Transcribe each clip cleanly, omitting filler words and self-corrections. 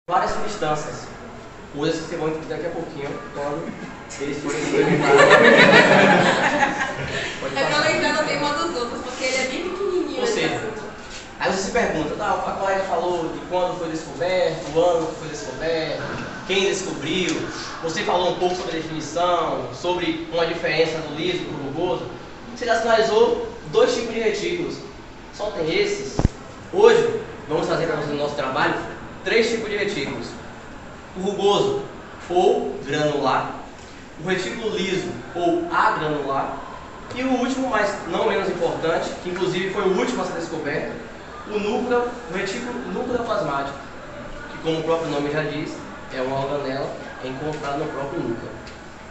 várias substâncias, coisas que vocês vão entender daqui a pouquinho, quando eles forem implementados. É que eu lembrando tem uma dos outros, porque ele é bem pequenininho. Ou seja, aí você se pergunta, tá, a colega falou de quando foi descoberto, o ano que foi descoberto, quem descobriu, você falou um pouco sobre a definição, sobre uma diferença do liso e do rugoso. Você já sinalizou 2 tipos de retículos, só tem esses. Hoje, vamos fazer para vocês no nosso trabalho 3 tipos de retículos: o rugoso ou granular, o retículo liso ou agranular, e o último, mas não menos importante, que inclusive foi o último a ser descoberto, o retículo núcleo-plasmático, que, como o próprio nome já diz, é uma organela encontrada no próprio núcleo.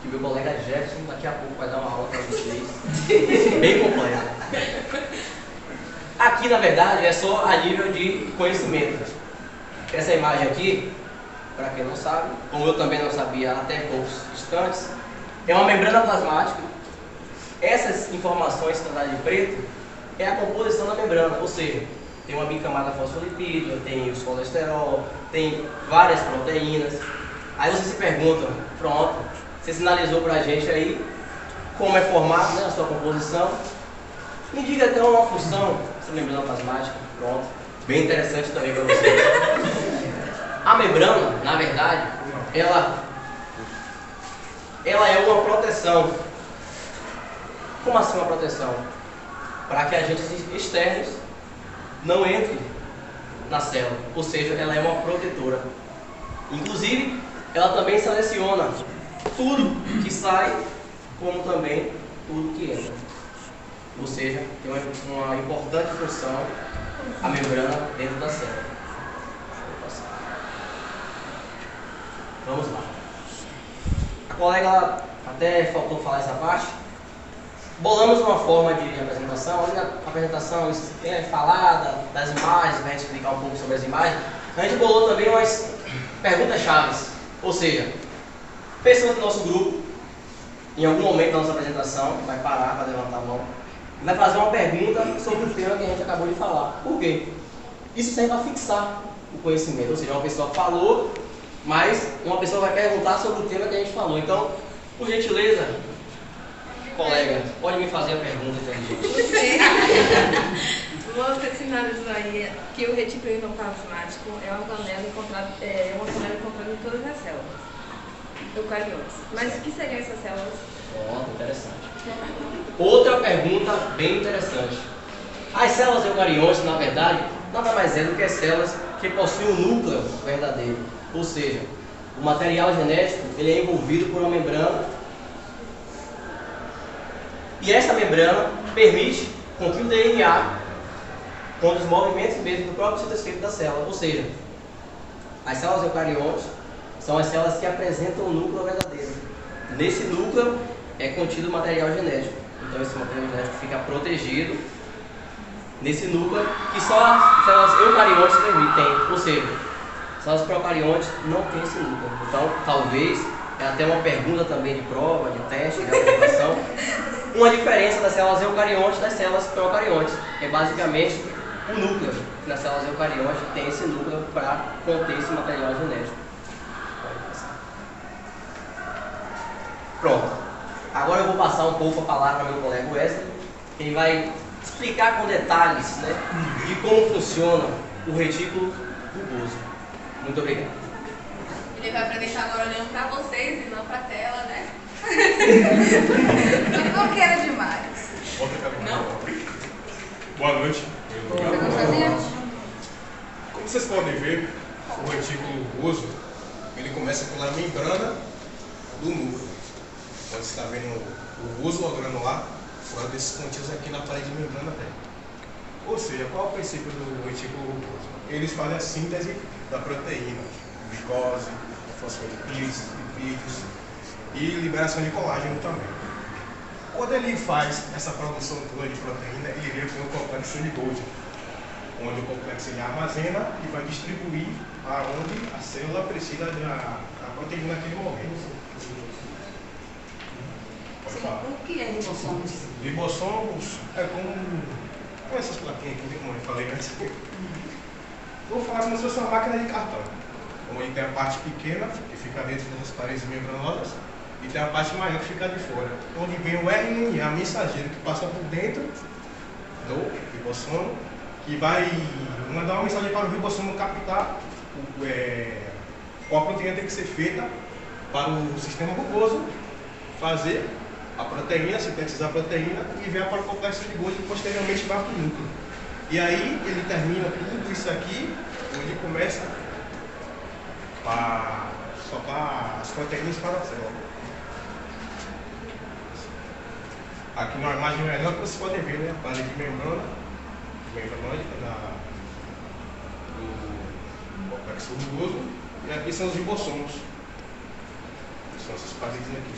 Que meu colega Jefferson daqui a pouco vai dar uma aula para vocês, bem completa. Aqui, na verdade, é só a nível de conhecimento. Essa imagem aqui, para quem não sabe, como eu também não sabia até poucos instantes, é uma membrana plasmática. Essas informações que estão de preto é a composição da membrana, ou seja, tem uma bicamada fosfolipídia, tem os colesterol, tem várias proteínas. Aí você se pergunta, pronto, você sinalizou para a gente aí como é formado, né, a sua composição. Me diga até uma função dessa membrana plasmática, pronto, bem interessante também para vocês. A membrana, na verdade, ela é uma proteção. Como assim uma proteção? Para que agentes externos não entrem na célula, ou seja, ela é uma protetora. Inclusive, ela também seleciona tudo que sai, como também tudo que entra. Ou seja, tem uma importante função a membrana dentro da célula. Vamos lá. A colega até faltou falar essa parte. Bolamos uma forma de apresentação. Ali na apresentação é falada das imagens, para a gente explicar um pouco sobre as imagens. A gente bolou também umas perguntas-chave. Ou seja, pessoas do nosso grupo, em algum momento da nossa apresentação, vai parar para levantar a mão e vai fazer uma pergunta sobre o tema que a gente acabou de falar. Por quê? Isso serve para fixar o conhecimento. Ou seja, uma pessoa falou, mas uma pessoa vai perguntar sobre o tema que a gente falou. Então, por gentileza, colega, pode me fazer a pergunta inteligente. Você sinalizou aí que o retículo endoplasmático é uma organela encontrada em todas as células eucariotas. Mas o que seriam essas células? Interessante. Outra pergunta bem interessante. As células eucariotas, na verdade, nada mais é do que as células que possuem um núcleo verdadeiro. Ou seja, o material genético ele é envolvido por uma membrana. E essa membrana permite com que o DNA, com os movimentos mesmo do próprio citosqueleto da célula, ou seja, as células eucariotas são as células que apresentam o núcleo verdadeiro. Nesse núcleo é contido o material genético. Então esse material genético fica protegido nesse núcleo que só as células eucariotas têm. Ou seja, as células procariontes não têm esse núcleo. Então talvez, é até uma pergunta também de prova, de teste, de apresentação, uma diferença das células eucariontes das células procariontes. É basicamente o núcleo. Nas células eucariontes tem esse núcleo para conter esse material genético. Pronto. Agora eu vou passar um pouco a palavra para meu colega Wesley, que ele vai explicar com detalhes, né, de como funciona o retículo rugoso. Muito obrigado. Ele vai apresentar agora olhando para vocês e não para a tela, né? Não quero demais. Não? Boa noite. Como vocês podem ver, o retículo rugoso ele começa pela membrana do núcleo. Quando você está vendo o rugoso ou granular, fora desses pontinhos aqui na parede de membrana dele. Ou seja, qual é o princípio do retículo rugoso? Eles fazem a síntese da proteína, glicose, fosfolipídios, lipídios e liberação de colágeno também. Quando ele faz essa produção toda de proteína, ele vem com o complexo de Golgi, onde o complexo ele armazena e vai distribuir aonde a célula precisa da proteína naquele momento. O que é ribossomos? Ribossomos é como essas plaquinhas aqui, como eu falei antes. Vou falar como se fosse uma máquina de cartão. onde tem a parte pequena, que fica dentro dessas paredes membranosas, e tem a parte maior que fica de fora. Onde vem o RNA mensageiro que passa por dentro do ribossomo, que vai mandar uma mensagem para o ribossomo captar qual a proteína tem que ser feita para o sistema rugoso fazer a proteína, sintetizar a proteína e enviar para o complexo de Golgi e posteriormente vai para o núcleo. E aí ele termina tudo isso aqui, onde começa a soltar as proteínas para a célula. Aqui numa imagem melhor que vocês podem ver, né? A parede membranóide do complexo rugoso. E aqui são os ribossomos. São essas paredes aqui.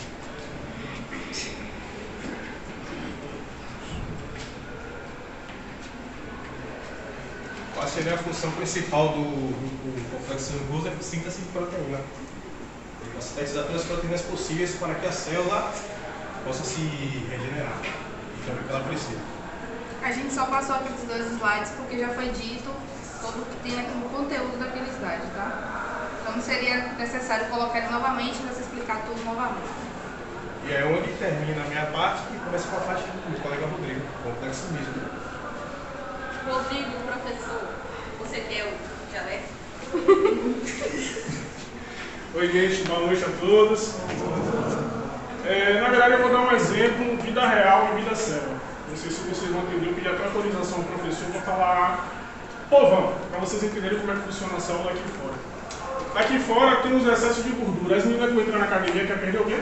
Qual seria a função principal do complexo rugoso? É a síntese de proteína. Ele vai sintetizar todas as proteínas possíveis para que a célula possa se regenerar e também o que ela precisa. A gente só passou aqueles 2 slides porque já foi dito todo o que tem aqui no conteúdo daquele slide, tá? Então não seria necessário colocar ele novamente para você explicar tudo novamente. E é onde termina a minha parte e começa com a parte do colega Rodrigo, complexo mesmo. Rodrigo, professor, você quer o jaleco? Oi, gente, boa noite a todos. Na verdade, eu vou dar um exemplo, vida real e vida séria. Não sei se vocês vão entender, eu pedi até autorização do professor para falar povão, para vocês entenderem como é que funciona a célula aqui fora. Aqui fora tem os excessos de gordura. As meninas que vão entrar na academia querem perder o quê?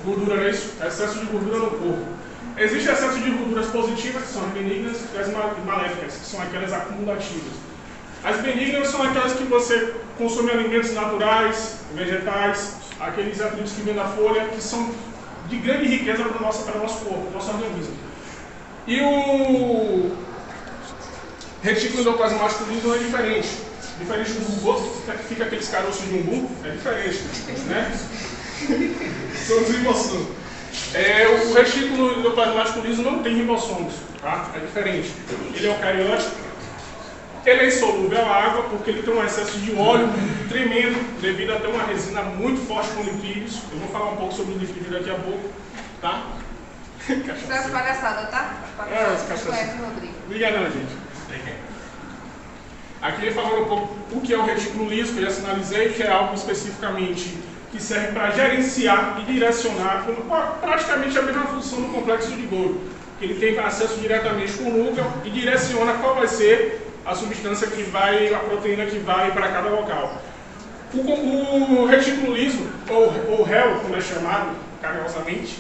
Gordura, não é isso? Excesso de gordura no corpo. Existe excesso de gorduras positivas, que são as benignas, e as maléficas, que são aquelas acumulativas. As benignas são aquelas que você consome alimentos naturais, vegetais, aqueles atributos que vêm da folha, que são de grande riqueza para o nosso corpo, para o nosso organismo. E o retículo endoplasmático liso é diferente. Diferente do rugoso, que fica aqueles caroços de umbu, é diferente, né? São os ribossomos. O retículo endoplasmático liso não tem ribossomos, tá? É diferente. Ele é eucariótico. Ele é insolúvel à água porque ele tem um excesso de óleo tremendo devido a ter uma resina muito forte com lipídios. Eu vou falar um pouco sobre o lipídio daqui a pouco, tá? Isso é palhaçada, tá? As cachaças. Liga não, gente. Aqui ele falando um pouco o que é o retículo liso, que eu já sinalizei, que é algo especificamente que serve para gerenciar e direcionar praticamente a mesma função do complexo de Golgi. Ele tem acesso diretamente com o núcleo e direciona qual vai ser a substância que vai, a proteína que vai para cada local. O retículo liso, ou REL, como é chamado carinhosamente,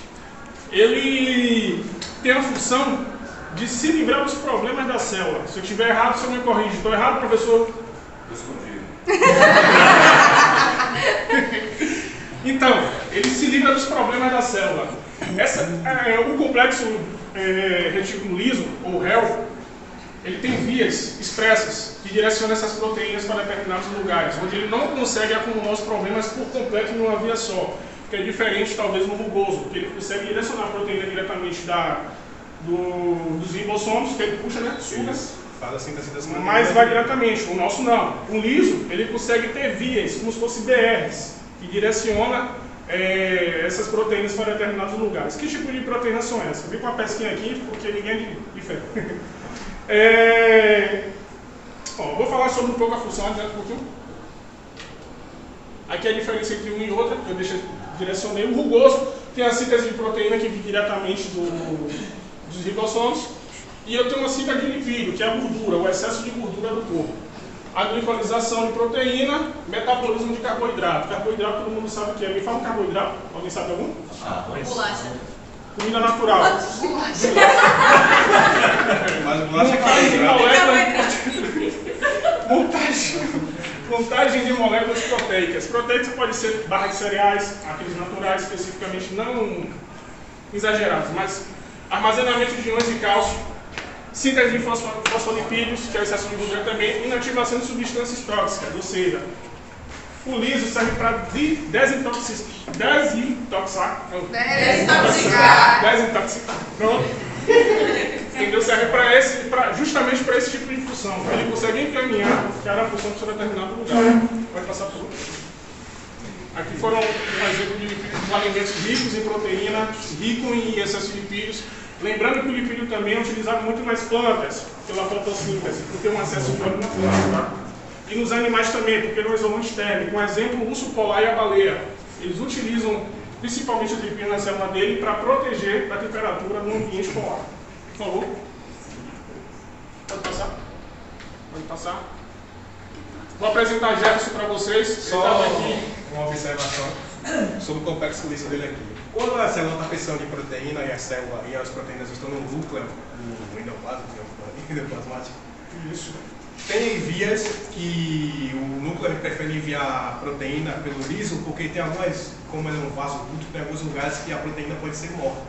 ele tem a função de se livrar dos problemas da célula. Se eu estiver errado, você me corrige. Estou errado, professor? Escondido. Então, ele se livra dos problemas da célula. O complexo retículo liso, ou REL, ele tem vias expressas que direcionam essas proteínas para determinados lugares, onde ele não consegue acumular os problemas por completo em uma via só, que é diferente talvez no rugoso, que ele consegue direcionar a proteína diretamente dos ribossomos, que ele puxa, né? Suga. Faz a síntese das proteínas. Mas vai diretamente, o nosso não. O liso, ele consegue ter vias, como se fossem BRs, que direciona essas proteínas para determinados lugares. Que tipo de proteínas são essas? Eu vi com uma pesquinha aqui, porque ninguém é diferente. Vou falar sobre um pouco a função, adianta um pouquinho. Aqui é a diferença entre uma e outra, que eu direcionei. O rugoso tem a síntese de proteína que vem diretamente dos ribossomos. E eu tenho uma síntese de lipídio, que é a gordura, o excesso de gordura do corpo. A glicolização de proteína, metabolismo de carboidrato. Carboidrato todo mundo sabe o que é. Me fala um carboidrato. Alguém sabe algum? Bolacha. Comida natural. Mas bolacha é carboidrato. Montagem de moléculas proteicas. Proteicas pode ser barra de cereais, aqueles naturais especificamente, não exagerados, mas armazenamento de íons de cálcio, síntese de fosfolipídios, que é o excesso de gordura também, inativação de substâncias tóxicas, ou seja, o liso serve para desintoxicar. Pronto. Entendeu? Serve justamente para esse tipo de função. Ele consegue encaminhar cada função para um determinado lugar. Pode passar por outro. Aqui foram um exemplo de alimentos ricos em proteína, rico em excesso de lipídios. Lembrando que o lipídio também é utilizado muito nas plantas, pela fotossíntese, porque tem um excesso de óleo na planta. Tá? E nos animais também, porque não é isolante térmico. Um exemplo, o urso polar e a baleia. Eles utilizam principalmente os lipídios na célula dele para proteger da temperatura no ambiente polar. Por favor. Pode passar? Pode passar. Vou apresentar Jefferson para vocês. Só uma observação sobre o complexo lixo dele aqui. Quando a célula está precisando de proteína e as proteínas estão no núcleo, no endoplasmático, Isso. tem vias que o núcleo prefere enviar a proteína pelo liso, porque tem algumas, como ele é um vaso curto, tem alguns lugares que a proteína pode ser morta,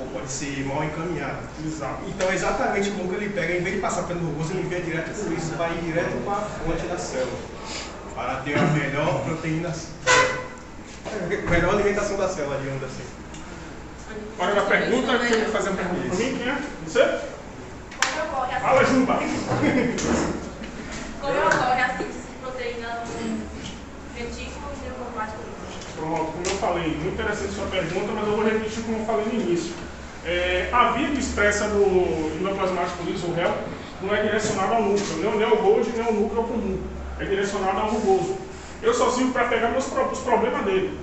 ou pode ser mal encaminhada. Exato. Então, exatamente o núcleo ele pega, em vez de passar pelo rugoso, ele envia direto por isso, vai direto para a fonte da célula, para ter a melhor proteína, melhor alimentação da célula, digamos assim. Hora da pergunta, quem vai fazer a pergunta para mim? Quem é? Você? Como ocorre a Fala, Juba. Como ocorre a síntese de proteína no retículo endoplasmático líquido? Pronto, como eu falei, muito interessante sua pergunta, mas eu vou repetir como eu falei no início. A via expressa do endoplasmático liso, o REL, não é direcionada ao núcleo, nem ao Golgi, nem ao núcleo comum. É direcionada ao rugoso. Eu só sirvo para pegar os problemas dele.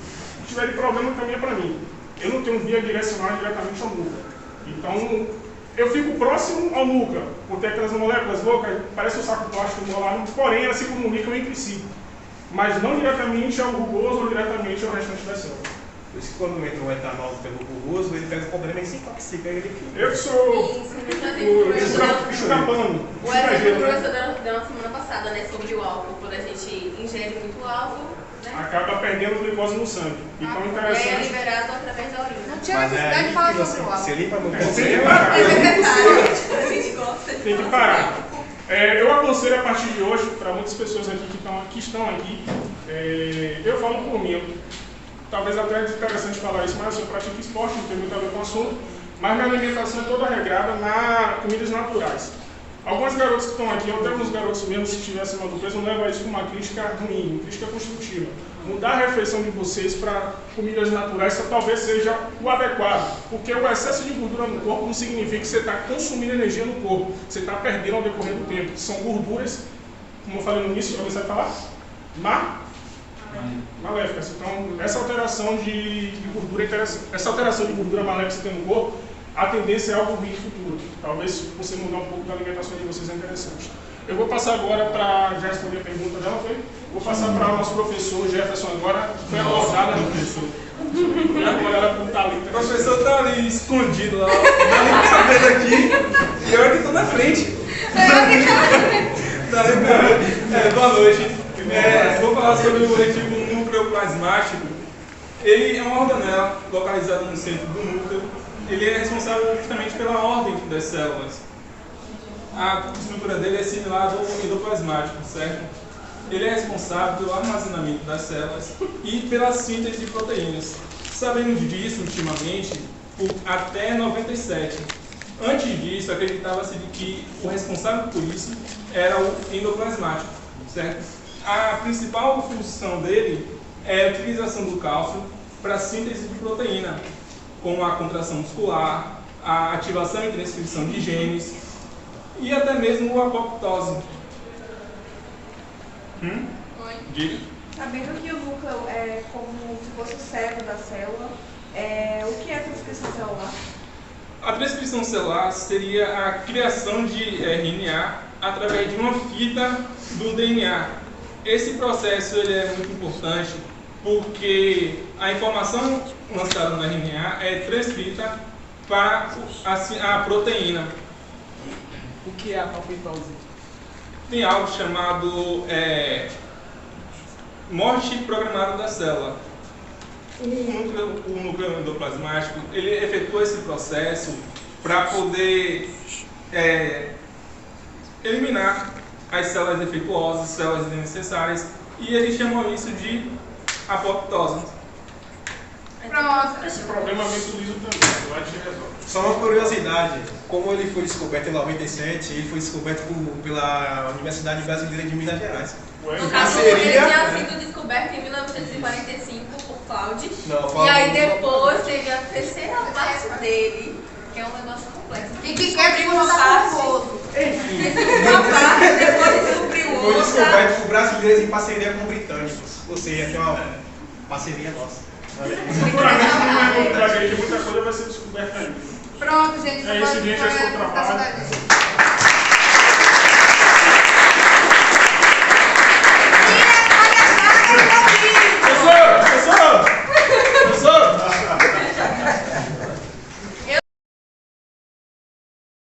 Se tiver de problema, também é para mim. Eu não tenho via direcionada diretamente ao núcleo. Então, eu fico próximo ao núcleo, por ter aquelas moléculas loucas, parece um saco plástico enrolado, porém elas se comunicam entre si. Mas não diretamente ao rugoso ou diretamente ao restante da célula. Por isso que quando entra o etanol pelo rugoso, ele pega o problema e se intoxica ele aqui. Eu que sou o escapando. O exemplo que o professor deu na semana passada, né, sobre o álcool, quando a gente ingere muito álcool, né? Acaba perdendo glicose no sangue. Então é E aí é interessante. liberado através da urina. Não tinha necessidade de falar sobre o álcool. Você limpa no A gente gosta de Tem que falar parar. sobre álcool. Eu aconselho a partir de hoje, para muitas pessoas aqui que estão aqui, eu falo por mim. Talvez até é interessante falar isso, mas eu pratico esporte, não tem muito a ver com o assunto, mas minha alimentação é toda regrada na comidas naturais. Alguns garotos que estão aqui, ou até alguns garotos mesmo, se estiver acima do peso, não levam isso como uma crítica ruim, uma crítica construtiva. Mudar a refeição de vocês para comidas naturais talvez seja o adequado, porque o excesso de gordura no corpo não significa que você está consumindo energia no corpo, você está perdendo ao decorrer do tempo. São gorduras, como eu falei no início, alguém sabe falar? Maléficas. Então, essa alteração de gordura essa alteração de gordura maléfica que você tem no corpo, a tendência é algo ruim no futuro. Talvez você mudar um pouco da alimentação de vocês é interessante. Eu vou passar agora para já responder a pergunta dela, foi? Vou passar para o nosso professor Jefferson agora, que foi abordada no professor. E agora ela com talento. O professor está ali escondido lá, dando cabelo aqui, e eu que estou na frente. Tá ali, boa noite. Vou falar sobre o retículo nucleoplasmático. Ele é uma organela localizada no centro do núcleo. Ele é responsável justamente pela ordem das células. A estrutura dele é similar ao endoplasmático, certo? Ele é responsável pelo armazenamento das células e pela síntese de proteínas. Sabemos disso ultimamente até 97. Antes disso, acreditava-se que o responsável por isso era o endoplasmático, certo? A principal função dele é a utilização do cálcio para a síntese de proteína, como a contração muscular, a ativação e transcrição de genes e até mesmo a apoptose. Diga. Sabendo que o núcleo é como se fosse o cérebro da célula, o que é transcrição celular? A transcrição celular seria a criação de RNA através de uma fita do DNA. Esse processo ele é muito importante porque a informação lançada no RNA é transcrita para a proteína. O que é a apoptose? Tem algo chamado morte programada da célula. O núcleo endoplasmático ele efetua esse processo para poder eliminar as células defeituosas, células desnecessárias, e eles chamam isso de apoptose. Pronto. Esse problema vem do liso também, lá a gente resolve. Só uma curiosidade, como ele foi descoberto em 97, ele foi descoberto pela Universidade Brasileira de Minas Gerais. Ué, No caso, seria- ele tinha sido descoberto em 1945 por Claude. Não, E aí depois teve a terceira parte dele, que é um negócio complexo. E que quer desmontar confuso. Enfim, Uma parte, depois descobriu foi outra. descoberto por brasileiros em parceria com britânicos. Ou seja, tem uma parceria nossa. futuramente não vai encontrar, gente, muita coisa vai ser descoberta ainda. Pronto, gente. É isso, gente, esse foi o trabalho.